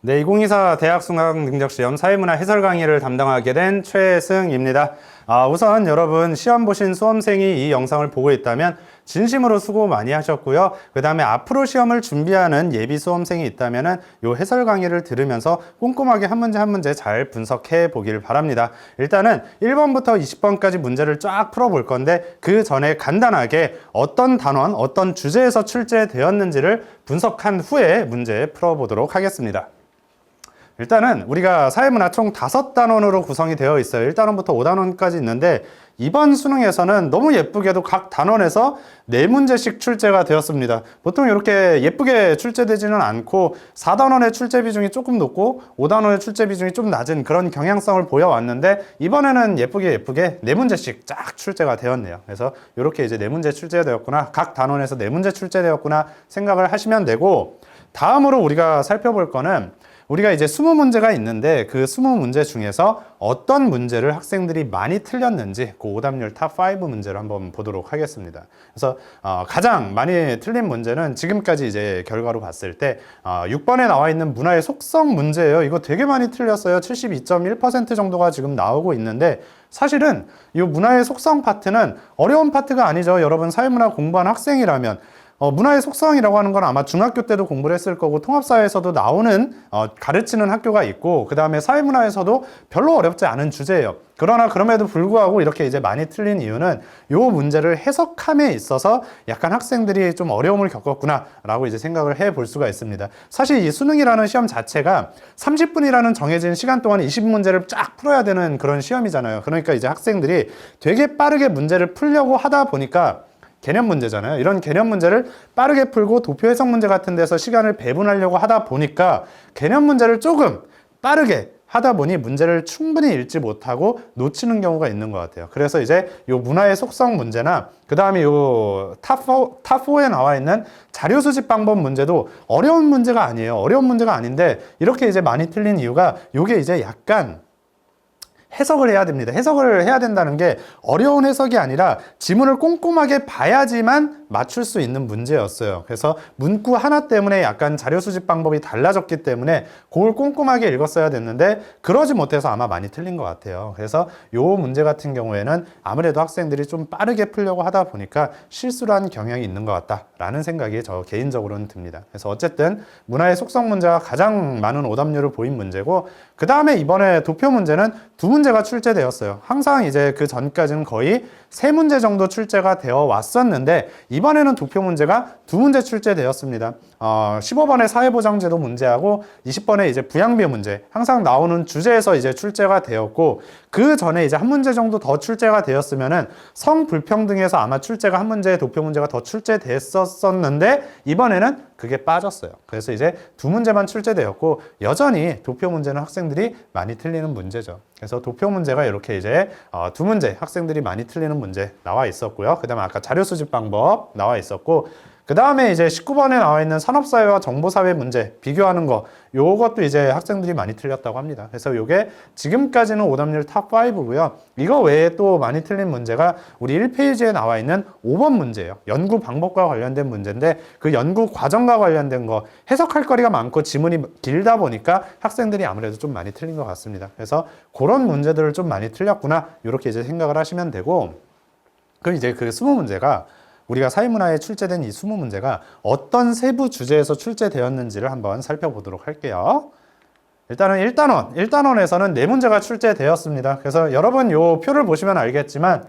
네, 2024 대학 수학 능력 시험 사회문화 해설 강의를 담당하게 된 최승입니다. 우선 여러분 시험 보신 수험생이 이 영상을 보고 있다면 진심으로 수고 많이 하셨고요. 그 다음에 앞으로 시험을 준비하는 예비 수험생이 있다면 이 해설 강의를 들으면서 꼼꼼하게 한 문제 한 문제 잘 분석해 보길 바랍니다. 일단은 1번부터 20번까지 문제를 쫙 풀어볼 건데 그 전에 간단하게 어떤 단원, 어떤 주제에서 출제되었는지를 분석한 후에 문제 풀어보도록 하겠습니다. 일단은 우리가 사회문화 총 5단원으로 구성이 되어 있어요. 1단원부터 5단원까지 있는데 이번 수능에서는 너무 예쁘게도 각 단원에서 4문제씩 출제가 되었습니다. 보통 이렇게 예쁘게 출제되지는 않고 4단원의 출제 비중이 조금 높고 5단원의 출제 비중이 좀 낮은 그런 경향성을 보여왔는데 이번에는 예쁘게 4문제씩 쫙 출제가 되었네요. 그래서 이렇게 이제 4문제 출제되었구나, 각 단원에서 4문제 출제되었구나 생각을 하시면 되고, 다음으로 우리가 살펴볼 거는 우리가 이제 20문제가 있는데 그 20문제 중에서 어떤 문제를 학생들이 많이 틀렸는지 그 오답률 탑5 문제를 한번 보도록 하겠습니다. 그래서 가장 많이 틀린 문제는 지금까지 이제 결과로 봤을 때 6번에 나와 있는 문화의 속성 문제예요. 이거 되게 많이 틀렸어요. 72.1% 정도가 지금 나오고 있는데 사실은 이 문화의 속성 파트는 어려운 파트가 아니죠. 여러분 사회문화 공부한 학생이라면 문화의 속성이라고 하는 건 아마 중학교 때도 공부를 했을 거고 통합사회에서도 나오는 가르치는 학교가 있고 그 다음에 사회문화에서도 별로 어렵지 않은 주제예요. 그러나 그럼에도 불구하고 이렇게 이제 많이 틀린 이유는 이 문제를 해석함에 있어서 약간 학생들이 좀 어려움을 겪었구나 라고 이제 생각을 해 볼 수가 있습니다. 사실 이 수능이라는 시험 자체가 30분이라는 정해진 시간 동안 20문제를 쫙 풀어야 되는 그런 시험이잖아요. 그러니까 이제 학생들이 되게 빠르게 문제를 풀려고 하다 보니까 개념 문제잖아요. 이런 개념 문제를 빠르게 풀고 도표 해석 문제 같은 데서 시간을 배분하려고 하다 보니까 개념 문제를 조금 빠르게 하다 보니 문제를 충분히 읽지 못하고 놓치는 경우가 있는 것 같아요. 그래서 이제 요 문화의 속성 문제나 그 다음에 요 탑4에 나와 있는 자료 수집 방법 문제도 어려운 문제가 아니에요. 어려운 문제가 아닌데 이렇게 이제 많이 틀린 이유가 요게 이제 약간 해석을 해야 됩니다. 해석을 해야 된다는 게 어려운 해석이 아니라 지문을 꼼꼼하게 봐야지만 맞출 수 있는 문제였어요. 그래서 문구 하나 때문에 약간 자료 수집 방법이 달라졌기 때문에 그걸 꼼꼼하게 읽었어야 됐는데 그러지 못해서 아마 많이 틀린 것 같아요. 그래서 요 문제 같은 경우에는 아무래도 학생들이 좀 빠르게 풀려고 하다 보니까 실수를 한 경향이 있는 것 같다라는 생각이 저 개인적으로는 듭니다. 그래서 어쨌든 문화의 속성 문제가 가장 많은 오답률을 보인 문제고, 그 다음에 이번에 도표 문제는 2문제가 출제되었어요. 항상 이제 그 전까지는 거의 3문제 정도 출제가 되어 왔었는데 이번에는 도표 문제가 2문제 출제되었습니다. 15번의 사회보장제도 문제하고 20번의 이제 부양비 문제, 항상 나오는 주제에서 이제 출제가 되었고, 그 전에 이제 한 문제 정도 더 출제가 되었으면은 성불평등에서 아마 출제가 한 문제, 도표 문제가 더 출제됐었는데 이번에는 그게 빠졌어요. 그래서 이제 2문제만 출제되었고 여전히 도표 문제는 학생들이 많이 틀리는 문제죠. 그래서 도표 문제가 이렇게 이제 2문제 학생들이 많이 틀리는 문제 나와 있었고요. 그 다음에 아까 자료 수집 방법 나와 있었고, 그 다음에 이제 19번에 나와 있는 산업사회와 정보사회 문제 비교하는 거, 요것도 이제 학생들이 많이 틀렸다고 합니다. 그래서 요게 지금까지는 오답률 탑5고요. 이거 외에 또 많이 틀린 문제가 우리 1페이지에 나와 있는 5번 문제예요. 연구 방법과 관련된 문제인데 그 연구 과정과 관련된 거 해석할 거리가 많고 지문이 길다 보니까 학생들이 아무래도 좀 많이 틀린 것 같습니다. 그래서 그런 문제들을 좀 많이 틀렸구나 이렇게 이제 생각을 하시면 되고, 그럼 이제 그 20문제가 우리가 사회문화에 출제된 이 20문제가 어떤 세부 주제에서 출제되었는지를 한번 살펴보도록 할게요. 일단은 1단원에서는 4문제가 출제되었습니다. 그래서 여러분 요 표를 보시면 알겠지만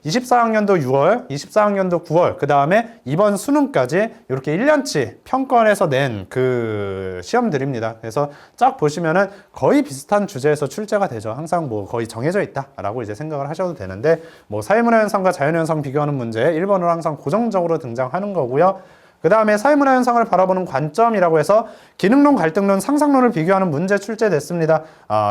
24학년도 6월, 24학년도 9월, 그 다음에 이번 수능까지 이렇게 1년치 평가원에서 낸 그 시험들입니다. 그래서 쫙 보시면은 거의 비슷한 주제에서 출제가 되죠. 항상 뭐 거의 정해져 있다라고 이제 생각을 하셔도 되는데, 뭐 사회문화 현상과 자연 현상 비교하는 문제 1번으로 항상 고정적으로 등장하는 거고요. 그 다음에 사회문화 현상을 바라보는 관점이라고 해서 기능론, 갈등론, 상상론을 비교하는 문제 출제됐습니다.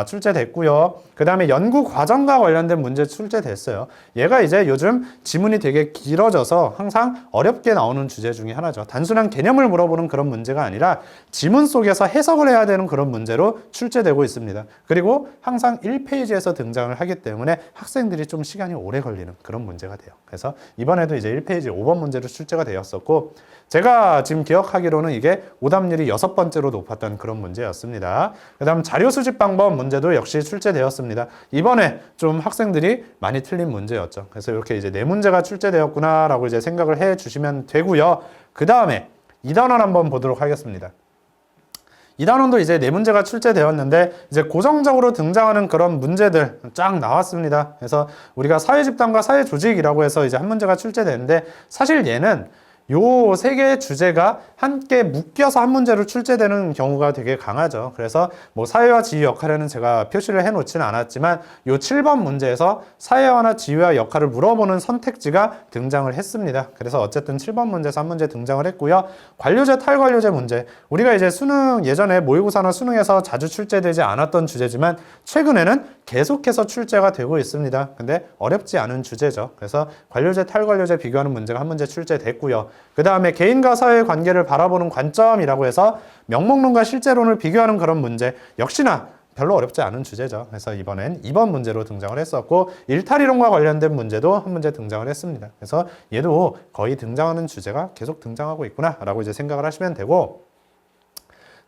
출제됐고요. 그 다음에 연구 과정과 관련된 문제 출제됐어요. 얘가 이제 요즘 지문이 되게 길어져서 항상 어렵게 나오는 주제 중에 하나죠. 단순한 개념을 물어보는 그런 문제가 아니라 지문 속에서 해석을 해야 되는 그런 문제로 출제되고 있습니다. 그리고 항상 1페이지에서 등장을 하기 때문에 학생들이 좀 시간이 오래 걸리는 그런 문제가 돼요. 그래서 이번에도 이제 1페이지 5번 문제로 출제가 되었었고, 제가 제가 지금 기억하기로는 이게 오답률이 6번째로 높았던 그런 문제였습니다. 그 다음 자료 수집 방법 문제도 역시 출제되었습니다. 이번에 좀 학생들이 많이 틀린 문제였죠. 그래서 이렇게 이제 4문제가 출제되었구나 라고 이제 생각을 해 주시면 되고요. 그 다음에 2단원 한번 보도록 하겠습니다. 2단원도 이제 4문제가 출제되었는데 이제 고정적으로 등장하는 그런 문제들 쫙 나왔습니다. 그래서 우리가 사회집단과 사회조직이라고 해서 이제 한 문제가 출제되는데 사실 얘는 요 3개의 주제가 함께 묶여서 한 문제로 출제되는 경우가 되게 강하죠. 그래서 뭐 사회와 지위 역할에는 제가 표시를 해 놓지는 않았지만 요 7번 문제에서 사회화나 지위와 역할을 물어보는 선택지가 등장을 했습니다. 그래서 어쨌든 7번 문제에서 한 문제 등장을 했고요. 관료제, 탈관료제 문제. 우리가 이제 수능 예전에 모의고사나 수능에서 자주 출제되지 않았던 주제지만 최근에는 계속해서 출제가 되고 있습니다. 근데 어렵지 않은 주제죠. 그래서 관료제, 탈관료제 비교하는 문제가 한 문제 출제됐고요. 그 다음에 개인과 사회의 관계를 바라보는 관점이라고 해서 명목론과 실제론을 비교하는 그런 문제 역시나 별로 어렵지 않은 주제죠. 그래서 이번엔 2번 문제로 등장을 했었고 일탈이론과 관련된 문제도 한 문제 등장을 했습니다. 그래서 얘도 거의 등장하는 주제가 계속 등장하고 있구나 라고 이제 생각을 하시면 되고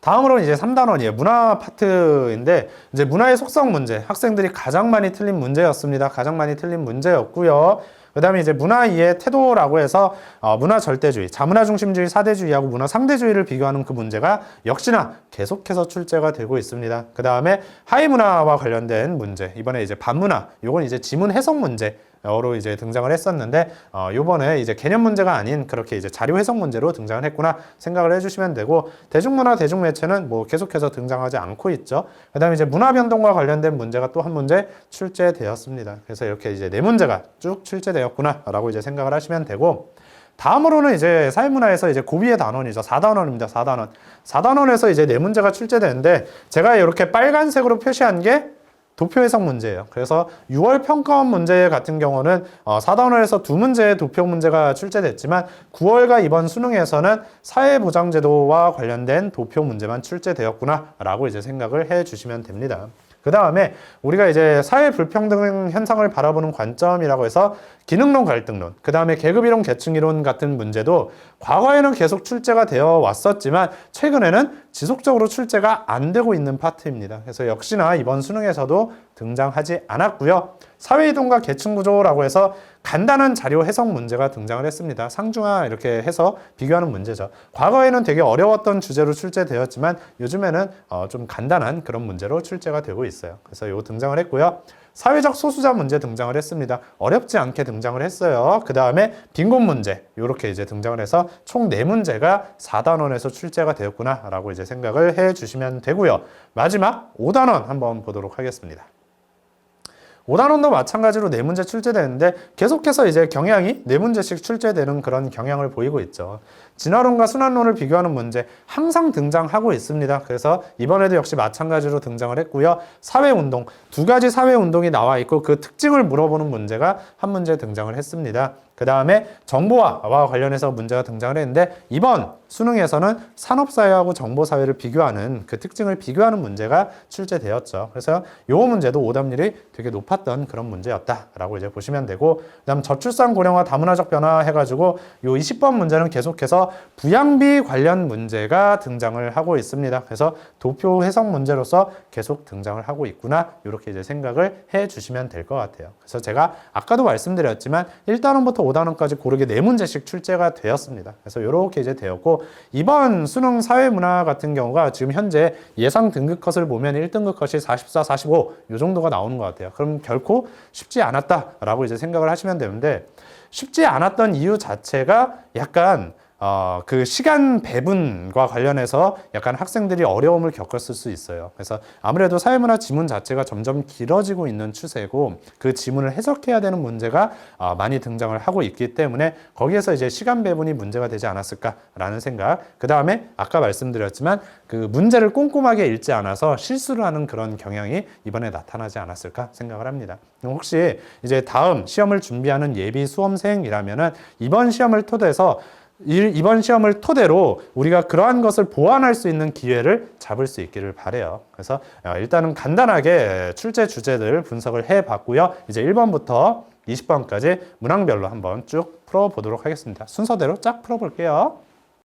다음으로는 이제 3단원이에요. 문화 파트인데 이제 문화의 속성 문제 학생들이 가장 많이 틀린 문제였습니다. 가장 많이 틀린 문제였고요. 그 다음에 이제 문화 이해 태도라고 해서 문화 절대주의, 자문화 중심주의, 사대주의하고 문화 상대주의를 비교하는 그 문제가 역시나 계속해서 출제가 되고 있습니다. 그 다음에 하위 문화와 관련된 문제, 이번에 이제 반문화, 요건 이제 지문 해석 문제. 로 이제 등장을 했었는데 요번에 이제 개념 문제가 아닌 그렇게 이제 자료 해석 문제로 등장을 했구나 생각을 해주시면 되고 대중문화 대중매체는 뭐 계속해서 등장하지 않고 있죠. 그 다음에 이제 문화 변동과 관련된 문제가 또 한 문제 출제되었습니다. 그래서 이렇게 이제 4문제가 쭉 출제되었구나 라고 이제 생각을 하시면 되고 다음으로는 이제 사회문화에서 이제 고비의 단원이죠. 4단원입니다. 4단원. 4단원에서 이제 4문제가 출제되는데 제가 이렇게 빨간색으로 표시한 게 도표 해석 문제예요. 그래서 6월 평가원 문제 같은 경우는 4단원에서 2문제의 도표 문제가 출제됐지만 9월과 이번 수능에서는 사회보장제도와 관련된 도표 문제만 출제되었구나 라고 이제 생각을 해 주시면 됩니다. 그 다음에 우리가 이제 사회 불평등 현상을 바라보는 관점이라고 해서 기능론 갈등론, 그 다음에 계급이론 계층이론 같은 문제도 과거에는 계속 출제가 되어 왔었지만 최근에는 지속적으로 출제가 안 되고 있는 파트입니다. 그래서 역시나 이번 수능에서도 등장하지 않았고요. 사회이동과 계층구조라고 해서 간단한 자료 해석 문제가 등장을 했습니다. 상중하 이렇게 해서 비교하는 문제죠. 과거에는 되게 어려웠던 주제로 출제되었지만 요즘에는 좀 간단한 그런 문제로 출제가 되고 있어요. 그래서 이거 등장을 했고요. 사회적 소수자 문제 등장을 했습니다. 어렵지 않게 등장을 했어요. 그 다음에 빈곤 문제 이렇게 이제 등장을 해서 총 4문제가 4단원에서 출제가 되었구나 라고 이제 생각을 해 주시면 되고요. 마지막 5단원 한번 보도록 하겠습니다. 5단원도 마찬가지로 4문제 출제되는데 계속해서 이제 경향이 4문제씩 출제되는 그런 경향을 보이고 있죠. 진화론과 순환론을 비교하는 문제 항상 등장하고 있습니다. 그래서 이번에도 역시 마찬가지로 등장을 했고요. 사회운동, 2가지 사회운동이 나와 있고 그 특징을 물어보는 문제가 한 문제 등장을 했습니다. 그 다음에 정보화와 관련해서 문제가 등장을 했는데 이번 수능에서는 산업사회하고 정보사회를 비교하는 그 특징을 비교하는 문제가 출제되었죠. 그래서 이 문제도 오답률이 되게 높았던 그런 문제였다라고 이제 보시면 되고 그 다음 저출산 고령화 다문화적 변화 해가지고 이 20번 문제는 계속해서 부양비 관련 문제가 등장을 하고 있습니다. 그래서 도표 해석 문제로서 계속 등장을 하고 있구나 이렇게 이제 생각을 해 주시면 될 것 같아요. 그래서 제가 아까도 말씀드렸지만 1단원부터 5단원까지 고르게 4문제씩 출제가 되었습니다. 그래서 이렇게 이제 되었고 이번 수능 사회문화 같은 경우가 지금 현재 예상 등급 컷을 보면 1등급 컷이 44, 45 이 정도가 나오는 것 같아요. 그럼 결코 쉽지 않았다라고 이제 생각을 하시면 되는데 쉽지 않았던 이유 자체가 약간 그 시간 배분과 관련해서 약간 학생들이 어려움을 겪었을 수 있어요. 그래서 아무래도 사회문화 지문 자체가 점점 길어지고 있는 추세고 그 지문을 해석해야 되는 문제가 많이 등장을 하고 있기 때문에 거기에서 이제 시간 배분이 문제가 되지 않았을까라는 생각. 그 다음에 아까 말씀드렸지만 그 문제를 꼼꼼하게 읽지 않아서 실수를 하는 그런 경향이 이번에 나타나지 않았을까 생각을 합니다. 혹시 이제 다음 시험을 준비하는 예비 수험생이라면은 이번 시험을 토대로 우리가 그러한 것을 보완할 수 있는 기회를 잡을 수 있기를 바라요. 그래서 일단은 간단하게 출제 주제들 분석을 해봤고요. 이제 1번부터 20번까지 문항별로 한번 쭉 풀어보도록 하겠습니다. 순서대로 쫙 풀어볼게요.